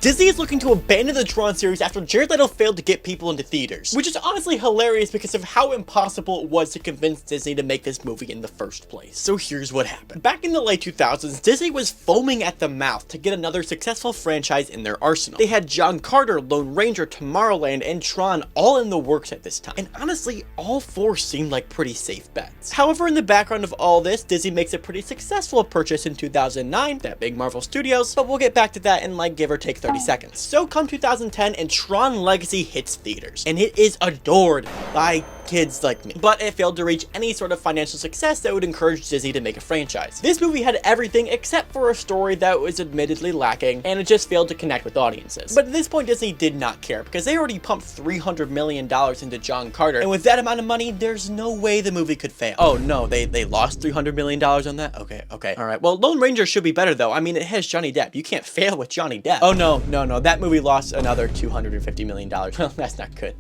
Disney is looking to abandon the Tron series after Jared Leto failed to get people into theaters, which is honestly hilarious because of how impossible it was to convince Disney to make this movie in the first place. So here's what happened. Back in the late 2000s, Disney was foaming at the mouth to get another successful franchise in their arsenal. They had John Carter, Lone Ranger, Tomorrowland, and Tron all in the works at this time, and honestly, all four seemed like pretty safe bets. However, in the background of all this, Disney makes a pretty successful purchase in 2009, that big Marvel Studios, but we'll get back to that in like give or take 30 seconds. So come 2010 and Tron Legacy hits theaters, and it is adored by kids like me, but it failed to reach any sort of financial success that would encourage Disney to make a franchise. This movie had everything except for a story that was admittedly lacking, and it just failed to connect with audiences. But at this point, Disney did not care because they already pumped $300 million into John Carter, and with that amount of money, there's no way the movie could fail. Oh no, they lost $300 million on that? Okay, alright. Well, Lone Ranger should be better though. I mean, it has Johnny Depp. You can't fail with Johnny Depp. Oh no, that movie lost another $250 million. Well, that's not good.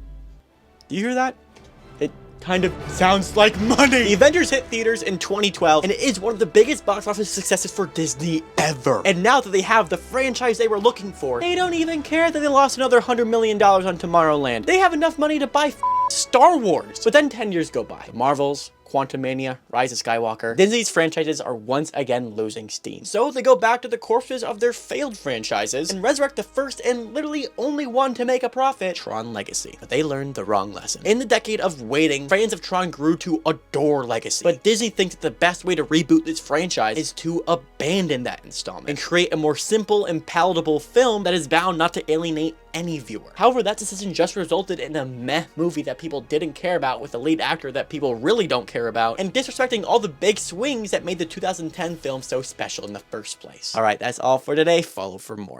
Do you hear that? It kind of sounds like money. The Avengers hit theaters in 2012, and it is one of the biggest box office successes for Disney ever. And now that they have the franchise they were looking for, they don't even care that they lost another $100 million on Tomorrowland. They have enough money to buy Star Wars. But then 10 years go by. The Marvels, Quantumania, Rise of Skywalker. Disney's franchises are once again losing steam. So they go back to the corpses of their failed franchises and resurrect the first and literally only one to make a profit, Tron Legacy. But they learned the wrong lesson. In the decade of waiting, fans of Tron grew to adore Legacy. But Disney thinks that the best way to reboot this franchise is to abandon that installment and create a more simple and palatable film that is bound not to alienate any viewer. However, that decision just resulted in a meh movie that people didn't care about with a lead actor that people really don't care about, and disrespecting all the big swings that made the 2010 film so special in the first place. Alright, that's all for today. Follow for more.